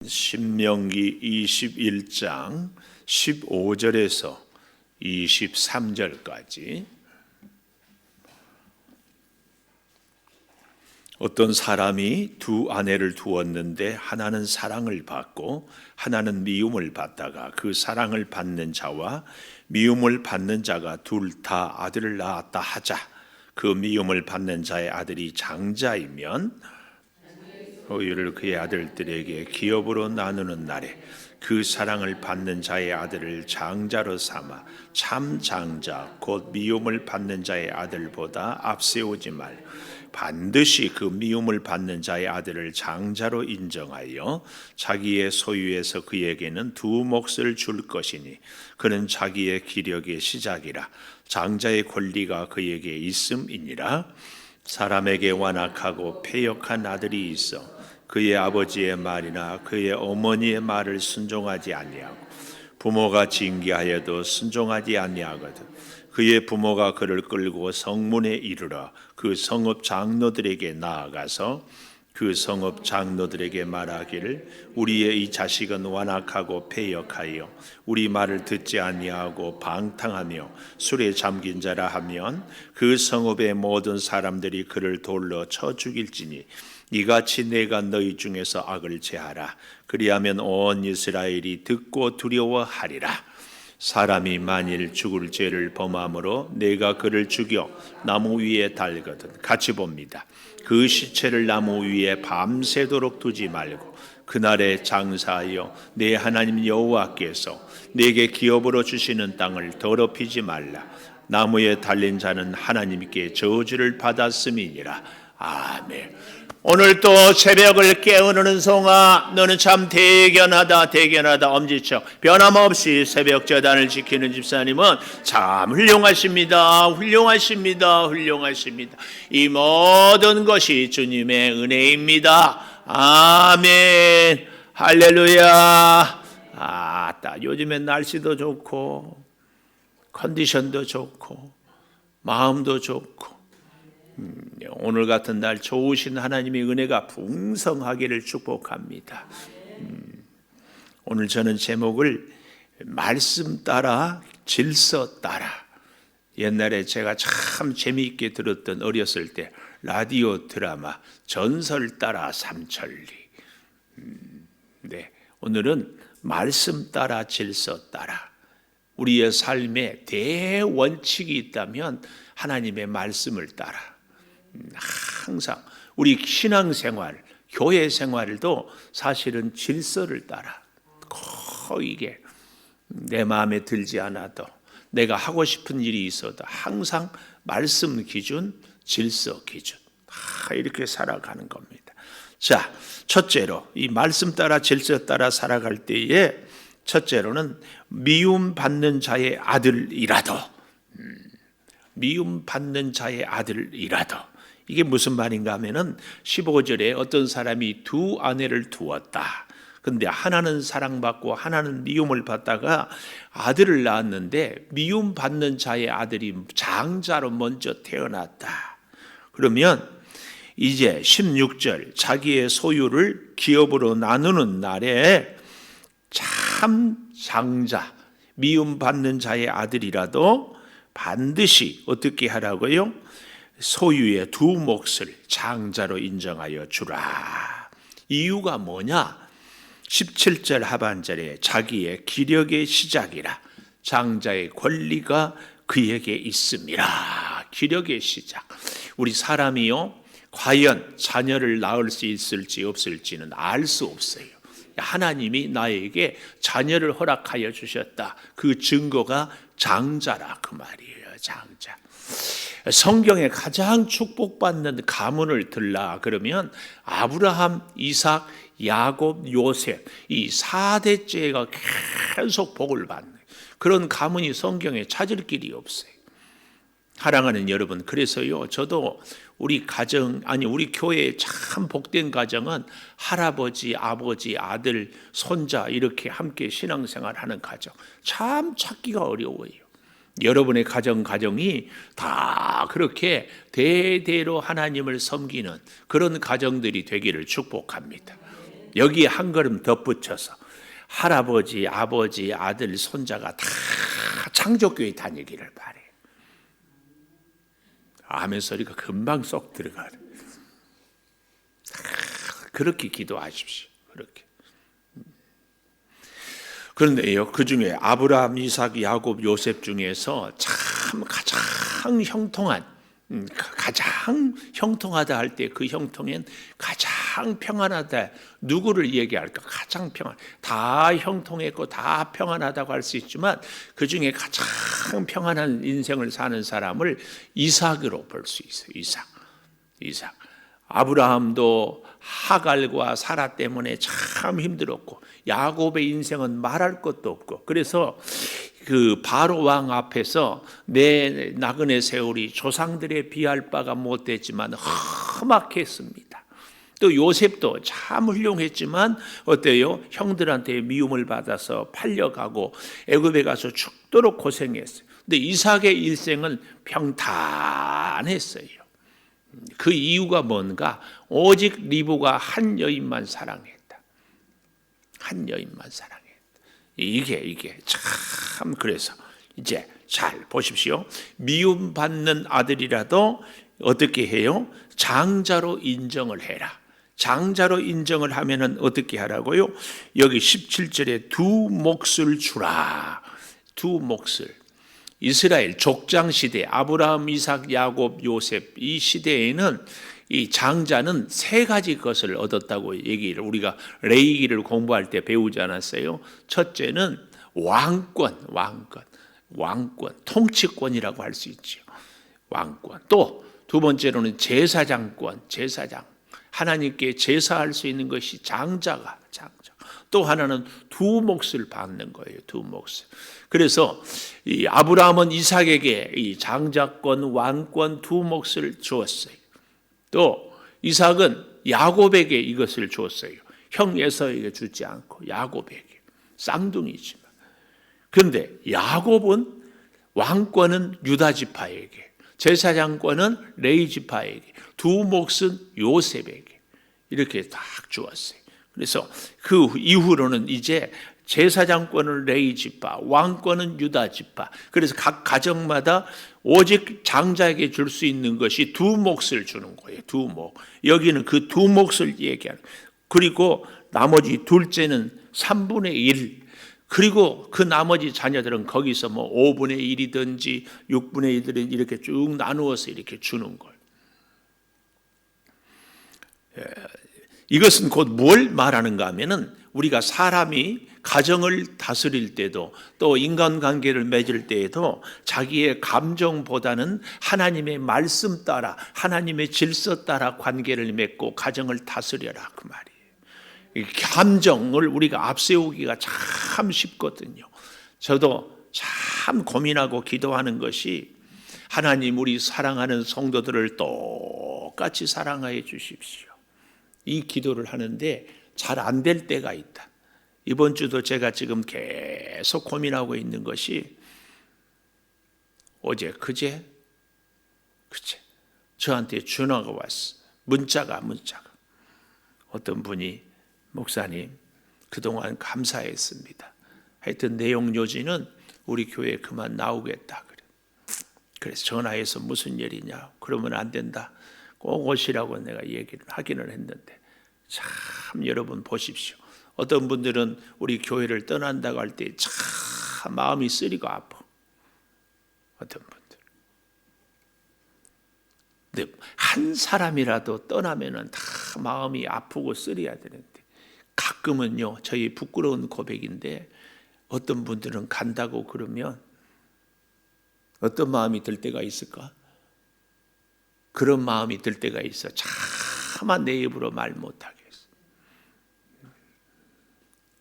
신명기 21장 15절에서 23절까지 어떤 사람이 두 아내를 두었는데 하나는 사랑을 받고 하나는 미움을 받다가 그 사랑을 받는 자와 미움을 받는 자가 둘 다 아들을 낳았다 하자. 그 미움을 받는 자의 아들이 장자이면 소유를 그의 아들들에게 기업으로 나누는 날에 그 사랑을 받는 자의 아들을 장자로 삼아 참 장자 곧 미움을 받는 자의 아들보다 앞세우지 말고 반드시 그 미움을 받는 자의 아들을 장자로 인정하여 자기의 소유에서 그에게는 두 몫을 줄 것이니 그는 자기의 기력의 시작이라 장자의 권리가 그에게 있음이니라. 사람에게 완악하고 패역한 아들이 있어 그의 아버지의 말이나 그의 어머니의 말을 순종하지 아니하고 부모가 징계하여도 순종하지 아니하거든 그의 부모가 그를 끌고 성문에 이르러 그 성읍 장로들에게 나아가서 그 성읍 장로들에게 말하기를 우리의 이 자식은 완악하고 패역하여 우리 말을 듣지 아니하고 방탕하며 술에 잠긴 자라 하면 그 성읍의 모든 사람들이 그를 돌로 쳐 죽일지니 이같이 내가 너희 중에서 악을 제하라. 그리하면 온 이스라엘이 듣고 두려워하리라. 사람이 만일 죽을 죄를 범함으로 내가 그를 죽여 나무 위에 달거든 같이 봅니다. 그 시체를 나무 위에 밤새도록 두지 말고 그날에 장사하여 내 하나님 여호와께서 내게 기업으로 주시는 땅을 더럽히지 말라. 나무에 달린 자는 하나님께 저주를 받았음이니라. 아멘. 오늘 또 새벽을 깨우는 은송아 너는 참 대견하다 엄지척 변함없이 새벽 제단을 지키는 집사님은 참 훌륭하십니다. 이 모든 것이 주님의 은혜입니다. 아멘. 할렐루야. 요즘엔 날씨도 좋고 컨디션도 좋고 마음도 좋고 오늘 같은 날 좋으신 하나님의 은혜가 풍성하기를 축복합니다. 오늘 저는 제목을 말씀 따라 질서 따라. 옛날에 제가 참 재미있게 들었던 어렸을 때 라디오 드라마 전설 따라 삼천리. 네, 오늘은 말씀 따라 질서 따라. 우리의 삶에 대원칙이 있다면 하나님의 말씀을 따라. 항상 우리 신앙생활, 교회 생활도 사실은 질서를 따라 거의 이게 내 마음에 들지 않아도 내가 하고 싶은 일이 있어도 항상 말씀 기준, 질서 기준 이렇게 살아가는 겁니다. 자, 첫째로 이 말씀 따라 질서 따라 살아갈 때에 첫째로는 미움받는 자의 아들이라도 미움받는 자의 아들이라도 이게 무슨 말인가 하면은 15절에 어떤 사람이 두 아내를 두었다. 근데 하나는 사랑받고 하나는 미움을 받다가 아들을 낳았는데 미움받는 자의 아들이 장자로 먼저 태어났다. 그러면 이제 16절 자기의 소유를 기업으로 나누는 날에 참 장자 미움받는 자의 아들이라도 반드시 어떻게 하라고요? 소유의 두 몫을 장자로 인정하여 주라. 이유가 뭐냐? 17절 하반절에 자기의 기력의 시작이라 장자의 권리가 그에게 있음이라. 기력의 시작. 우리 사람이요 과연 자녀를 낳을 수 있을지 없을지는 알 수 없어요. 하나님이 나에게 자녀를 허락하여 주셨다. 그 증거가 장자라 그 말이에요. 장자. 성경에 가장 축복받는 가문을 들라 그러면 아브라함, 이삭, 야곱, 요셉 이 4대째가 계속 복을 받는 그런 가문이 성경에 찾을 길이 없어요. 사랑하는 여러분, 그래서요 저도 우리 가정 우리 교회의 참 복된 가정은 할아버지, 아버지, 아들, 손자 이렇게 함께 신앙생활하는 가정 참 찾기가 어려워요. 여러분의 가정이 다 그렇게 대대로 하나님을 섬기는 그런 가정들이 되기를 축복합니다. 여기에 한 걸음 덧붙여서 할아버지, 아버지, 아들, 손자가 다 창조교회 다니기를 바래. 아멘 소리가 금방 쏙 들어가요. 그렇게 기도하십시오. 그렇게. 그런데요, 그 중에 아브라함, 이삭, 야곱, 요셉 중에서 참 가장 형통하다 할 때 그 형통엔 가장 평안하다. 누구를 얘기할까? 가장 다 형통했고 다 평안하다고 할 수 있지만 그 중에 가장 평안한 인생을 사는 사람을 이삭으로 볼 수 있어요. 이삭. 아브라함도 하갈과 사라 때문에 참 힘들었고 야곱의 인생은 말할 것도 없고 그래서 그 바로 왕 앞에서 내 나그네 세월이 조상들에 비할 바가 못됐지만 험악했습니다. 또 요셉도 참 훌륭했지만 어때요? 형들한테 미움을 받아서 팔려가고 애굽에 가서 죽도록 고생했어요. 근데 이삭의 일생은 평탄했어요. 그 이유가 뭔가? 오직 리브가 한 여인만 사랑했다. 한 여인만 사랑했다. 이게 참 그래서 이제 잘 보십시오. 미움받는 아들이라도 어떻게 해요? 장자로 인정을 해라. 장자로 인정을 하면은 어떻게 하라고요? 여기 17절에 두 몫을 주라. 두 몫을. 이스라엘 족장 시대 아브라함, 이삭, 야곱, 요셉 이 시대에는 이 장자는 세 가지 것을 얻었다고 얘기를 우리가 레위기를 공부할 때 배우지 않았어요? 첫째는 왕권, 통치권이라고 할 수 있죠. 왕권. 또 두 번째로는 제사장권, 하나님께 제사할 수 있는 것이 장자. 또 하나는 두 몫을 받는 거예요. 두 몫을. 그래서 이 아브라함은 이삭에게 이 장자권, 왕권 두 몫을 주었어요. 또 이삭은 야곱에게 이것을 주었어요. 형 에서에게 주지 않고 야곱에게. 쌍둥이지만. 그런데 야곱은 왕권은 유다 지파에게, 제사장권은 레위 지파에게, 두 몫은 요셉에게 이렇게 딱 주었어요. 그래서 그 이후로는 이제 제사장권을 레위 지파, 왕권은 유다 지파. 그래서 각 가정마다 오직 장자에게 줄 수 있는 것이 두 몫을 주는 거예요. 두 몫. 여기는 그 두 몫을 얘기하는. 그리고 나머지 둘째는 3분의 1. 그리고 그 나머지 자녀들은 거기서 뭐 5분의 1이든지 6분의 1이든지 이렇게 쭉 나누어서 이렇게 주는 걸. 이것은 곧 뭘 말하는가 하면은 우리가 사람이 가정을 다스릴 때도 또 인간관계를 맺을 때에도 자기의 감정보다는 하나님의 말씀 따라 하나님의 질서 따라 관계를 맺고 가정을 다스려라 그 말이에요. 감정을 우리가 앞세우기가 참 쉽거든요. 저도 참 고민하고 기도하는 것이 하나님 우리 사랑하는 성도들을 똑같이 사랑하여 주십시오. 이 기도를 하는데 잘 안 될 때가 있다. 이번 주도 제가 지금 계속 고민하고 있는 것이 어제 그제 저한테 전화가 왔어. 문자가 어떤 분이 목사님 그동안 감사했습니다. 하여튼 내용 요지는 우리 교회에 그만 나오겠다 그래. 그래서 전화해서 무슨 일이냐. 그러면 안 된다. 꼭 오시라고 내가 얘기를 하기는 했는데 참 여러분 보십시오. 어떤 분들은 우리 교회를 떠난다고 할 때 참 마음이 쓰리고 아파. 어떤 분들. 근데 한 사람이라도 떠나면은 다 마음이 아프고 쓰려야 되는데 가끔은요 저희 부끄러운 고백인데 어떤 분들은 간다고 그러면 어떤 마음이 들 때가 있을까? 그런 마음이 들 때가 있어. 차마 내 입으로 말 못하겠어.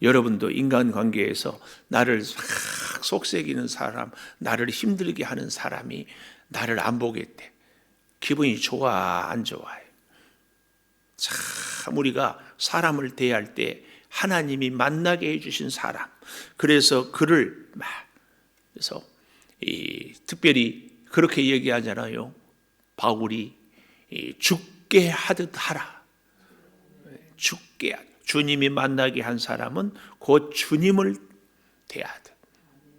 여러분도 인간관계에서 나를 속삭이는 사람, 나를 힘들게 하는 사람이 나를 안 보겠대. 기분이 좋아, 안 좋아요? 참 우리가 사람을 대할 때 하나님이 만나게 해주신 사람, 그래서 그를 그래서 특별히 그렇게 얘기하잖아요. 바울이 죽게 하듯 하라. 주님이 만나게 한 사람은 곧 주님을 대해야 돼.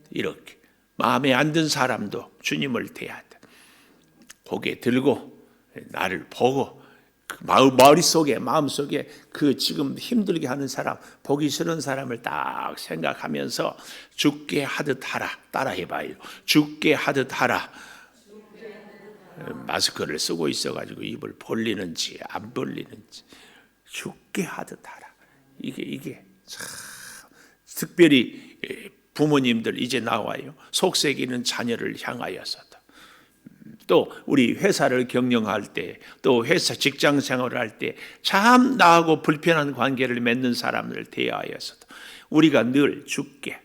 이렇게 마음에 안 든 사람도 주님을 대해야 돼. 고개 들고 나를 보고 머릿속에 마음속에 그 지금 힘들게 하는 사람, 보기 싫은 사람을 딱 생각하면서 죽게 하듯 하라. 따라 해봐요. 죽게 하듯 하라. 마스크를 쓰고 있어가지고 입을 벌리는지 안 벌리는지 죽게 하듯 하라. 이게 참 특별히 부모님들 이제 나와요. 속썩이는 자녀를 향하여서도, 또 우리 회사를 경영할 때, 또 회사 직장 생활을 할 때 참 나하고 불편한 관계를 맺는 사람들을 대하여서도 우리가 늘 죽게.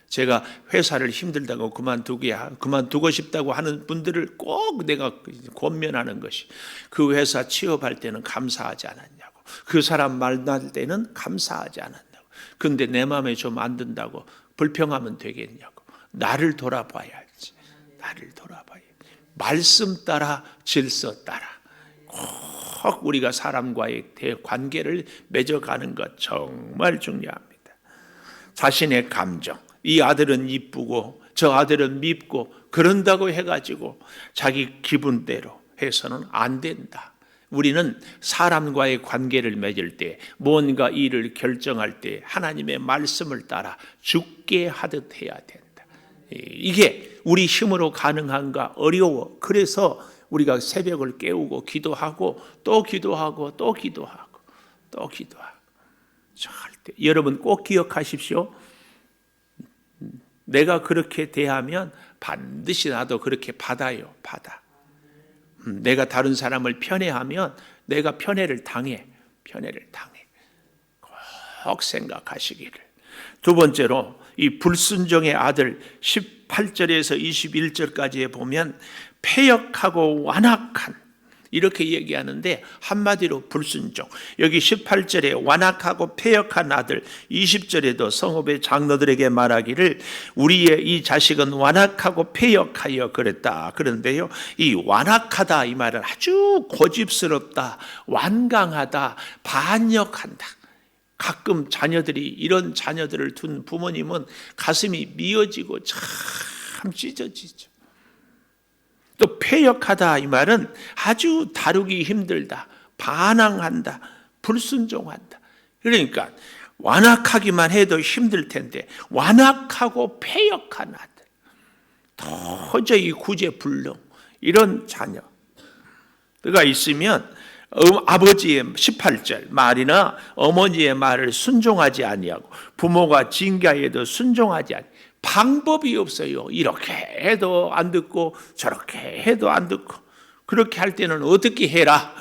제가 회사를 힘들다고 그만두고 싶다고 하는 분들을 꼭 내가 권면하는 것이, 그 회사 취업할 때는 감사하지 않았냐고, 그 사람 만날 때는 감사하지 않았냐고, 근데 내 마음에 좀 안 든다고 불평하면 되겠냐고. 나를 돌아봐야지. 나를 돌아봐야지. 말씀 따라 질서 따라 꼭 우리가 사람과의 관계를 맺어가는 것 정말 중요합니다. 자신의 감정, 이 아들은 이쁘고 저 아들은 밉고 그런다고 해가지고 자기 기분대로 해서는 안 된다. 우리는 사람과의 관계를 맺을 때, 뭔가 일을 결정할 때 하나님의 말씀을 따라 죽게 하듯 해야 된다. 이게 우리 힘으로 가능한가? 어려워. 그래서 우리가 새벽을 깨우고 기도하고 또 기도하고 또 기도하고 또 기도하고. 절대 여러분 꼭 기억하십시오. 내가 그렇게 대하면 반드시 나도 그렇게 받아요. 받아. 내가 다른 사람을 편애하면 내가 편애를 당해. 꼭 생각하시기를. 두 번째로 이 불순종의 아들 18절에서 21절까지에 보면 패역하고 완악한, 이렇게 얘기하는데 한마디로 불순종. 여기 18절에 완악하고 패역한 아들, 20절에도 성읍의 장로들에게 말하기를 우리의 이 자식은 완악하고 패역하여 그랬다. 그런데요, 이 완악하다 이 말은 아주 고집스럽다, 완강하다, 반역한다. 가끔 자녀들이, 이런 자녀들을 둔 부모님은 가슴이 미어지고 참 찢어지죠. 또 패역하다 이 말은 아주 다루기 힘들다, 반항한다, 불순종한다. 그러니까 완악하기만 해도 힘들 텐데 완악하고 패역한 아들, 도저히 구제불능, 이런 자녀가 있으면 아버지의 18절 말이나 어머니의 말을 순종하지 아니하고 부모가 징계해도 순종하지 아니하고 방법이 없어요. 이렇게 해도 안 듣고 저렇게 해도 안 듣고. 그렇게 할 때는 어떻게 해라?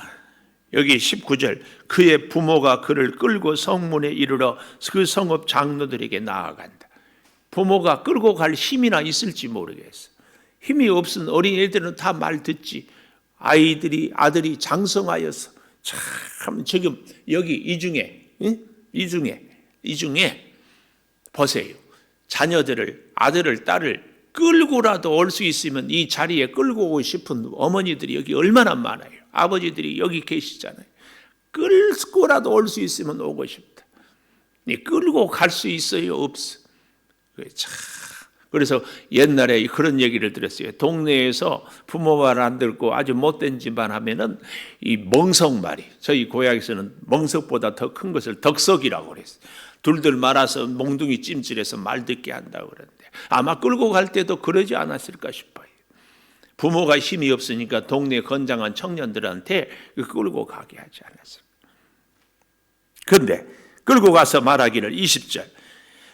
여기 19절, 그의 부모가 그를 끌고 성문에 이르러 그 성읍 장로들에게 나아간다. 부모가 끌고 갈 힘이나 있을지 모르겠어. 힘이 없은 어린애들은 다 말 듣지. 아들이 장성하여서 참 지금 여기 이 중에 보세요. 자녀들을, 아들을, 딸을 끌고라도 올 수 있으면 이 자리에 끌고 오고 싶은 어머니들이 여기 얼마나 많아요. 아버지들이 여기 계시잖아요. 끌고라도 올 수 있으면 오고 싶다. 끌고 갈 수 있어요? 없어. 그래서 옛날에 그런 얘기를 들었어요. 동네에서 부모 말 안 듣고 아주 못된 집안 하면은 이 멍석말이, 저희 고향에서는 멍석보다 더 큰 것을 덕석이라고 그랬어요. 둘들 말아서 몽둥이 찜질해서 말 듣게 한다고 그러는데 아마 끌고 갈 때도 그러지 않았을까 싶어요. 부모가 힘이 없으니까 동네 건장한 청년들한테 끌고 가게 하지 않았을까. 그런데 끌고 가서 말하기를 20절,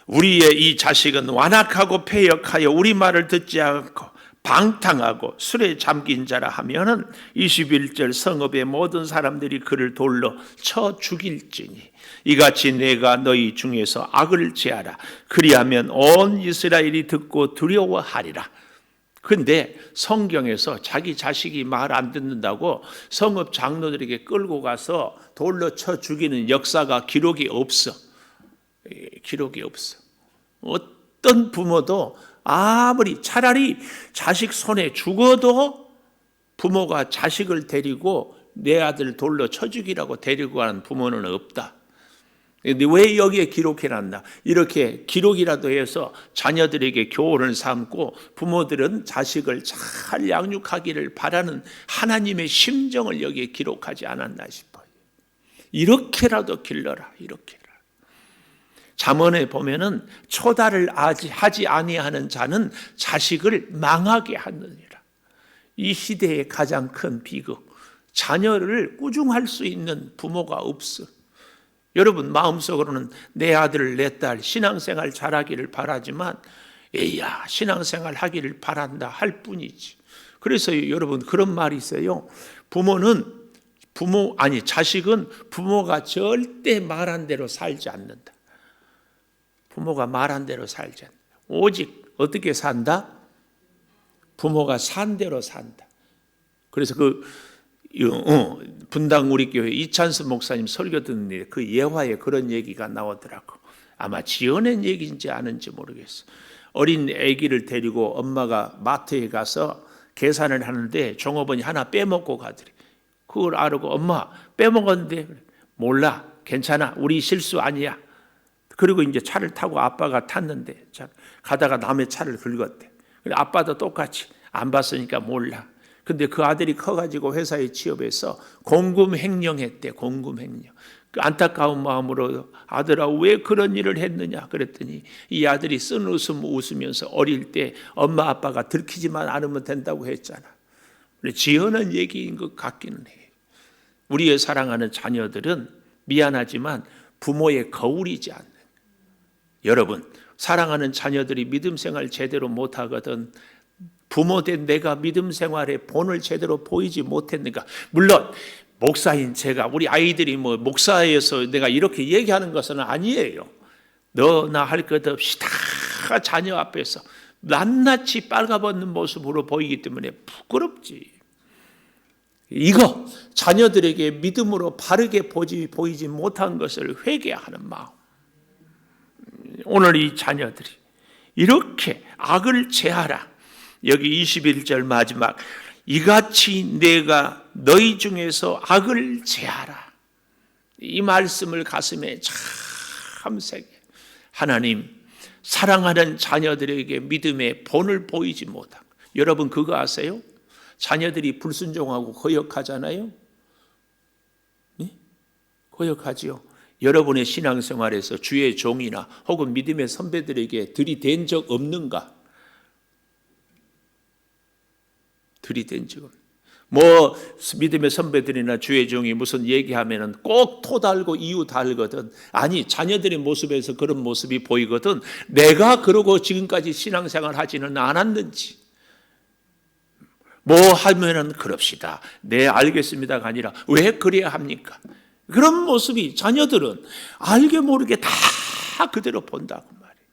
우리의 이 자식은 완악하고 패역하여 우리 말을 듣지 않고 방탕하고 술에 잠긴 자라 하면은 21절, 성읍의 모든 사람들이 그를 돌로 쳐 죽일지니 이같이 내가 너희 중에서 악을 제하라. 그리하면 온 이스라엘이 듣고 두려워하리라. 근데 성경에서 자기 자식이 말 안 듣는다고 성읍 장로들에게 끌고 가서 돌로 쳐 죽이는 역사가 기록이 없어. 어떤 부모도 아무리 차라리 자식 손에 죽어도 부모가 자식을 데리고 내 아들 돌로 쳐 죽이라고 데리고 가는 부모는 없다. 근데 왜 여기에 기록해놨나? 이렇게 기록이라도 해서 자녀들에게 교훈을 삼고 부모들은 자식을 잘 양육하기를 바라는 하나님의 심정을 여기에 기록하지 않았나 싶어요. 이렇게라도 길러라, 이렇게라. 잠언에 보면은 초다를 하지 아니하는 자는 자식을 망하게 하느니라. 이 시대의 가장 큰 비극, 자녀를 꾸중할 수 있는 부모가 없어. 여러분 마음속으로는 내 아들 내 딸 신앙생활 잘하기를 바라지만 에이야 신앙생활 하기를 바란다 할 뿐이지. 그래서 여러분 그런 말이 있어요. 자식은 부모가 절대 말한 대로 살지 않는다. 부모가 말한 대로 살지 않는다. 오직 어떻게 산다? 부모가 산 대로 산다. 그래서 분당 우리 교회 이찬수 목사님 설교 듣는데 그 예화에 그런 얘기가 나오더라고. 아마 지어낸 얘기인지 아는지 모르겠어. 어린 아기를 데리고 엄마가 마트에 가서 계산을 하는데 종업원이 하나 빼먹고 가더래. 그걸 알고 엄마 빼먹었는데 몰라 괜찮아 우리 실수 아니야. 그리고 이제 차를 타고 아빠가 탔는데 가다가 남의 차를 긁었대. 아빠도 똑같이 안 봤으니까 몰라. 근데 그 아들이 커가지고 회사에 취업해서 공금횡령했대. 공금횡령. 그 안타까운 마음으로 아들아 왜 그런 일을 했느냐 그랬더니 이 아들이 쓴 웃음 웃으면서 어릴 때 엄마 아빠가 들키지만 않으면 된다고 했잖아. 지어낸 얘기인 것 같기는 해. 우리의 사랑하는 자녀들은 미안하지만 부모의 거울이지 않는. 여러분 사랑하는 자녀들이 믿음 생활 제대로 못하거든 부모된 내가 믿음 생활의 본을 제대로 보이지 못했는가. 물론 목사인 제가 우리 아이들이 목사에서 내가 이렇게 얘기하는 것은 아니에요. 너나 할 것 없이 다 자녀 앞에서 낱낱이 빨가벗는 모습으로 보이기 때문에 부끄럽지. 이거 자녀들에게 믿음으로 바르게 보이지 못한 것을 회개하는 마음. 오늘 이 자녀들이 이렇게 악을 제하라. 여기 21절 마지막 이같이 내가 너희 중에서 악을 제하라. 이 말씀을 가슴에 참 새겨. 하나님 사랑하는 자녀들에게 믿음의 본을 보이지 못하고. 여러분 그거 아세요? 자녀들이 불순종하고 거역하잖아요. 네? 거역하지요. 여러분의 신앙생활에서 주의 종이나 혹은 믿음의 선배들에게 들이댄 적 없는가? 들이댄 적 없는. 믿음의 선배들이나 주의 종이 무슨 얘기하면은 꼭 토달고 이유 달거든. 아니 자녀들의 모습에서 그런 모습이 보이거든. 내가 그러고 지금까지 신앙생활 하지는 않았는지. 하면은 그럽시다. 네 알겠습니다가 아니라 왜 그래야 합니까? 그런 모습이 자녀들은 알게 모르게 다 그대로 본다고 말이에요.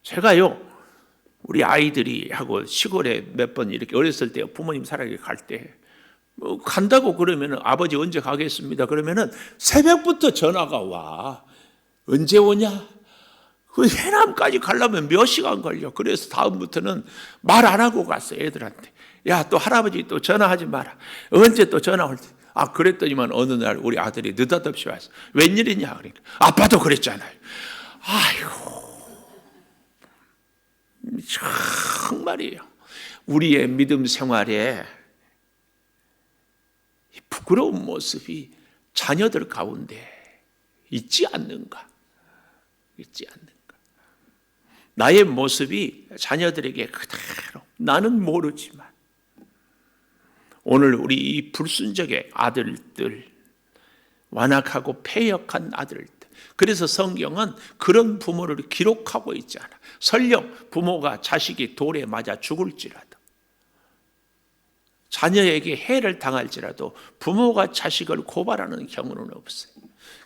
제가요 우리 아이들이 하고 시골에 몇 번 이렇게 어렸을 때 부모님 살아게 갈 때 간다고 그러면 아버지 언제 가겠습니다. 그러면은 새벽부터 전화가 와. 언제 오냐? 그 해남까지 가려면 몇 시간 걸려. 그래서 다음부터는 말 안 하고 갔어 애들한테. 야 또 할아버지 또 전화하지 마라. 언제 또 전화 올 때. 그랬더니만 어느 날 우리 아들이 느닷없이 와서 웬일이냐 그러니까 아빠도 그랬잖아요. 아이고 정말이에요. 우리의 믿음 생활에 부끄러운 모습이 자녀들 가운데 있지 않는가? 있지 않는가? 나의 모습이 자녀들에게 그대로 나는 모르지만 오늘 우리 이 불순종의 아들들 완악하고 패역한 아들들 그래서 성경은 그런 부모를 기록하고 있지 않아. 설령 부모가 자식이 돌에 맞아 죽을지라도 자녀에게 해를 당할지라도 부모가 자식을 고발하는 경우는 없어요.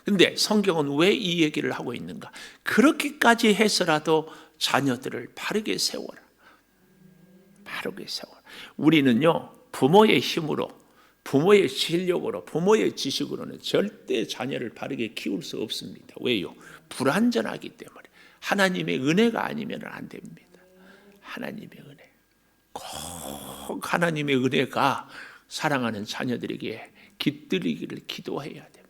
그런데 성경은 왜 이 얘기를 하고 있는가? 그렇게까지 해서라도 자녀들을 바르게 세워라. 바르게 세워라. 우리는요 부모의 힘으로 부모의 실력으로 부모의 지식으로는 절대 자녀를 바르게 키울 수 없습니다. 왜요? 불완전하기 때문에. 하나님의 은혜가 아니면 안 됩니다. 하나님의 은혜. 꼭 하나님의 은혜가 사랑하는 자녀들에게 깃들이기를 기도해야 됩니다.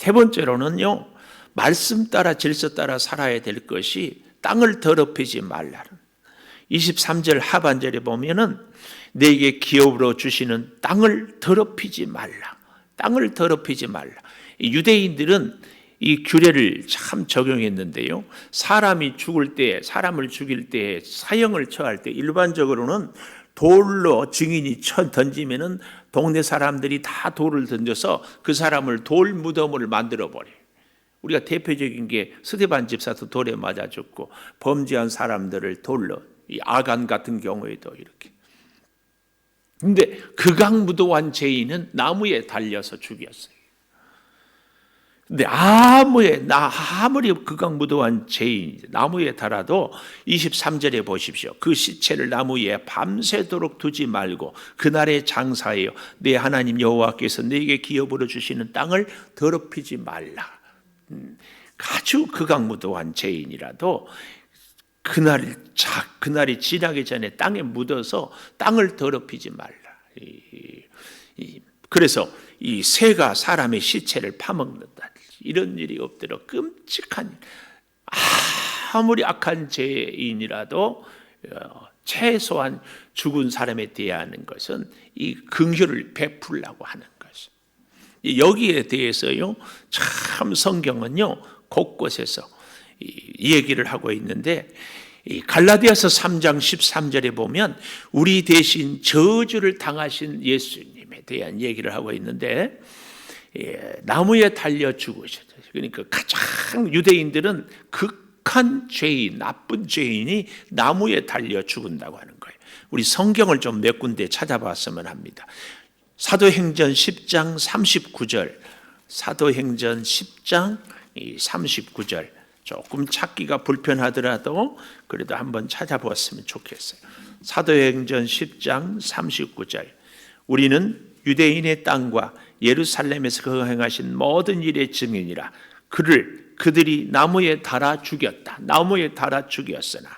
세 번째로는요, 말씀 따라 질서 따라 살아야 될 것이 땅을 더럽히지 말라는 23절 하반절에 보면은 내게 기업으로 주시는 땅을 더럽히지 말라. 땅을 더럽히지 말라. 유대인들은 이 규례를 참 적용했는데요. 사람이 죽을 때, 사람을 죽일 때, 사형을 처할 때 일반적으로는 돌로 증인이 던지면은 동네 사람들이 다 돌을 던져서 그 사람을 돌 무덤을 만들어 버려요. 우리가 대표적인 게 스데반 집사도 돌에 맞아 죽고 범죄한 사람들을 돌로, 이 아간 같은 경우에도 이렇게. 근데 극악무도한 죄인은 나무에 달려서 죽였어요. 근데 아무리 극악무도한 죄인이 나무에 달아도 23절에 보십시오. 그 시체를 나무에 밤새도록 두지 말고 그날에 장사하여 내 하나님 여호와께서 내게 기업으로 주시는 땅을 더럽히지 말라. 아주 극악무도한 죄인이라도 그날이 지나기 전에 땅에 묻어서 땅을 더럽히지 말라. 그래서 이 새가 사람의 시체를 파먹는다. 이런 일이 없도록 끔찍한, 아무리 악한 죄인이라도 최소한 죽은 사람에 대하는 것은 이 긍휼을 베풀라고 하는 것이. 여기에 대해서요, 참 성경은요 곳곳에서 이 얘기를 하고 있는데, 갈라디아서 3장 13절에 보면 우리 대신 저주를 당하신 예수님에 대한 얘기를 하고 있는데, 나무에 달려 죽으셨어요. 그러니까 가장 유대인들은 극한 죄인, 나쁜 죄인이 나무에 달려 죽는다고 하는 거예요. 우리 성경을 좀 몇 군데 찾아봤으면 합니다. 사도행전 10장 39절, 사도행전 10장 39절, 조금 찾기가 불편하더라도 그래도 한번 찾아보았으면 좋겠어요. 사도행전 10장 39절, 우리는 유대인의 땅과 예루살렘에서 그 행하신 모든 일의 증인이라. 그들이 나무에 달아 죽였다. 나무에 달아 죽였으나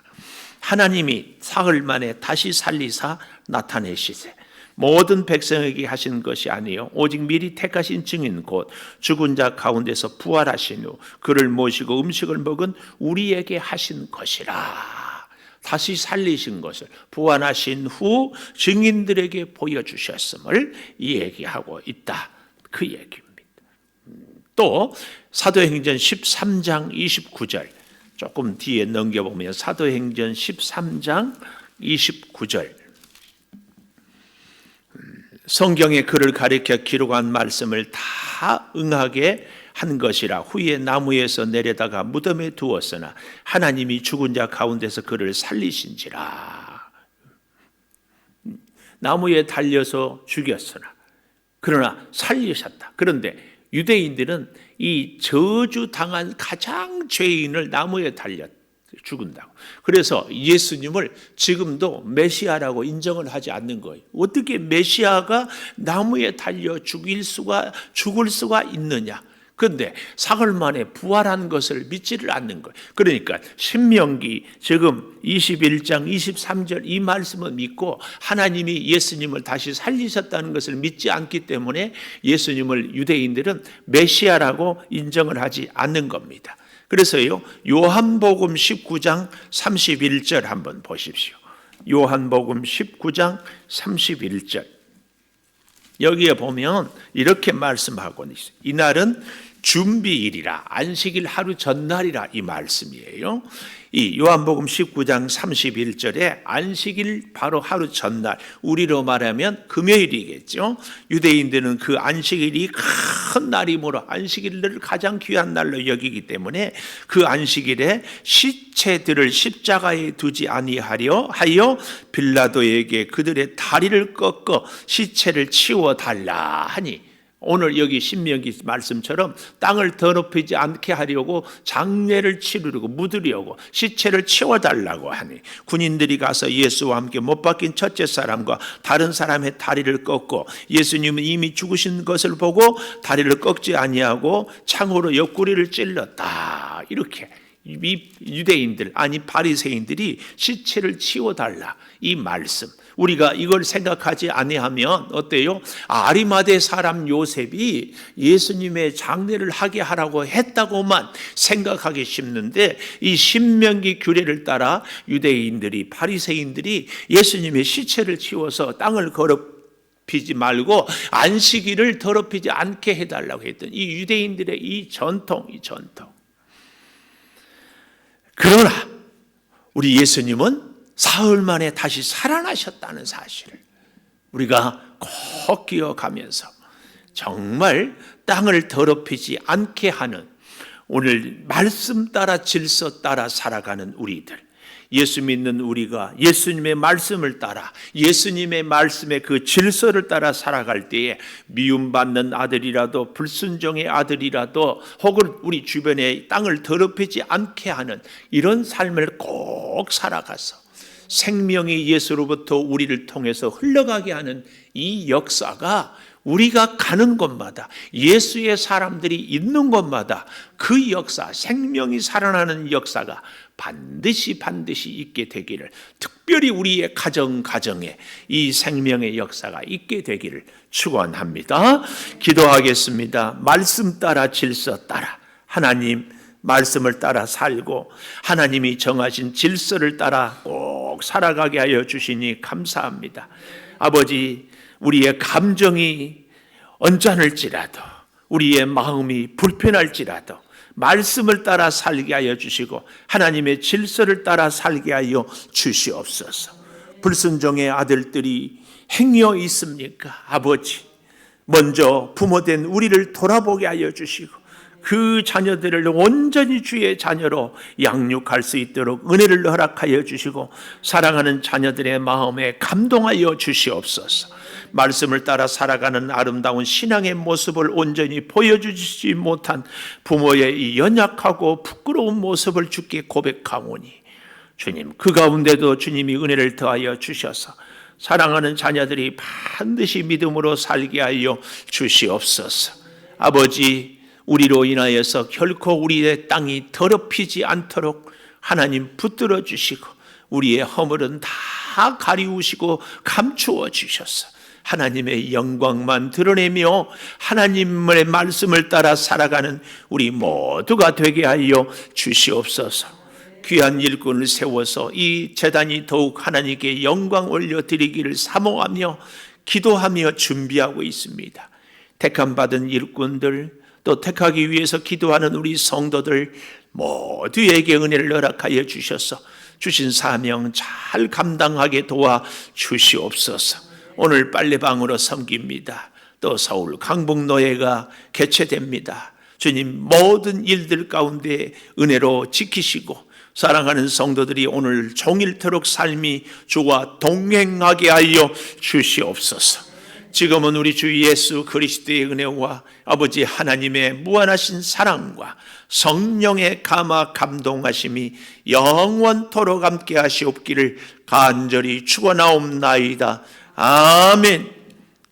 하나님이 사흘 만에 다시 살리사 나타내시세. 모든 백성에게 하신 것이 아니요 오직 미리 택하신 증인 곧 죽은 자 가운데서 부활하신 후 그를 모시고 음식을 먹은 우리에게 하신 것이라. 다시 살리신 것을 부활하신 후 증인들에게 보여주셨음을 얘기하고 있다. 그 얘기입니다. 또 사도행전 13장 29절, 조금 뒤에 넘겨보면 사도행전 13장 29절, 성경에 그를 가리켜 기록한 말씀을 다 응하게 한 것이라. 후에 나무에서 내려다가 무덤에 두었으나 하나님이 죽은 자 가운데서 그를 살리신지라. 나무에 달려서 죽였으나 그러나 살리셨다. 그런데 유대인들은 이 저주당한 가장 죄인을 나무에 달려 죽은다고. 그래서 예수님을 지금도 메시아라고 인정을 하지 않는 거예요. 어떻게 메시아가 나무에 달려 죽을 수가 있느냐. 그런데 사흘 만에 부활한 것을 믿지를 않는 거예요. 그러니까 신명기 지금 21장 23절 이 말씀을 믿고 하나님이 예수님을 다시 살리셨다는 것을 믿지 않기 때문에 예수님을 유대인들은 메시아라고 인정을 하지 않는 겁니다. 그래서요, 요한복음 19장 31절 한번 보십시오. 요한복음 19장 31절. 여기에 보면 이렇게 말씀하고 있어요. 이날은 준비일이라, 안식일 하루 전날이라, 이 말씀이에요. 이 요한복음 19장 31절에 안식일 바로 하루 전날, 우리로 말하면 금요일이겠죠. 유대인들은 그 안식일이 큰 날이므로 안식일을 가장 귀한 날로 여기기 때문에 그 안식일에 시체들을 십자가에 두지 아니하려 하여 빌라도에게 그들의 다리를 꺾어 시체를 치워달라 하니, 오늘 여기 신명기 말씀처럼 땅을 더럽히지 않게 하려고 장례를 치르려고 묻으려고 시체를 치워달라고 하니, 군인들이 가서 예수와 함께 못 박힌 첫째 사람과 다른 사람의 다리를 꺾고 예수님은 이미 죽으신 것을 보고 다리를 꺾지 아니하고 창으로 옆구리를 찔렀다. 이렇게 이 유대인들, 아니 바리새인들이 시체를 치워달라, 이 말씀, 우리가 이걸 생각하지 아니하면 어때요? 아리마대 사람 요셉이 예수님의 장례를 하게 하라고 했다고만 생각하기 쉽는데, 이 신명기 규례를 따라 유대인들이, 바리새인들이 예수님의 시체를 치워서 땅을 더럽히지 말고 안식일을 더럽히지 않게 해달라고 했던 이 유대인들의 이 전통. 그러나 우리 예수님은 사흘 만에 다시 살아나셨다는 사실을 우리가 꼭 기억하면서 정말 땅을 더럽히지 않게 하는, 오늘 말씀 따라 질서 따라 살아가는 우리들, 예수 믿는 우리가 예수님의 말씀을 따라, 예수님의 말씀의 그 질서를 따라 살아갈 때에 미움받는 아들이라도 불순종의 아들이라도 혹은 우리 주변에 땅을 더럽히지 않게 하는 이런 삶을 꼭 살아가서 생명이 예수로부터 우리를 통해서 흘러가게 하는 이 역사가 우리가 가는 곳마다, 예수의 사람들이 있는 곳마다 그 역사, 생명이 살아나는 역사가 반드시 있게 되기를, 특별히 우리의 가정에 이 생명의 역사가 있게 되기를 축원합니다. 기도하겠습니다. 말씀 따라 질서 따라, 하나님 말씀을 따라 살고 하나님이 정하신 질서를 따라 꼭 살아가게 하여 주시니 감사합니다. 아버지, 우리의 감정이 언짢을지라도, 우리의 마음이 불편할지라도 말씀을 따라 살게 하여 주시고 하나님의 질서를 따라 살게 하여 주시옵소서. 불순종의 아들들이 행여 있습니까? 아버지, 먼저 부모된 우리를 돌아보게 하여 주시고 그 자녀들을 온전히 주의 자녀로 양육할 수 있도록 은혜를 허락하여 주시고 사랑하는 자녀들의 마음에 감동하여 주시옵소서. 말씀을 따라 살아가는 아름다운 신앙의 모습을 온전히 보여주지 못한 부모의 이 연약하고 부끄러운 모습을 주께 고백하오니 주님, 그 가운데도 주님이 은혜를 더하여 주셔서 사랑하는 자녀들이 반드시 믿음으로 살게 하여 주시옵소서. 아버지, 우리로 인하여서 결코 우리의 땅이 더럽히지 않도록 하나님 붙들어 주시고 우리의 허물은 다 가리우시고 감추어 주셔서 하나님의 영광만 드러내며 하나님의 말씀을 따라 살아가는 우리 모두가 되게 하여 주시옵소서. 귀한 일꾼을 세워서 이 제단이 더욱 하나님께 영광 올려드리기를 사모하며 기도하며 준비하고 있습니다. 택함 받은 일꾼들, 또 택하기 위해서 기도하는 우리 성도들 모두에게 은혜를 허락하여 주셔서 주신 사명 잘 감당하게 도와 주시옵소서. 오늘 빨래방으로 섬깁니다. 또 서울 강북노예가 개최됩니다. 주님, 모든 일들 가운데 은혜로 지키시고 사랑하는 성도들이 오늘 종일토록 삶이 주와 동행하게 하여 주시옵소서. 지금은 우리 주 예수 그리스도의 은혜와 아버지 하나님의 무한하신 사랑과 성령의 감화 감동하심이 영원토록 함께 하시옵기를 간절히 축원하옵나이다. 아멘.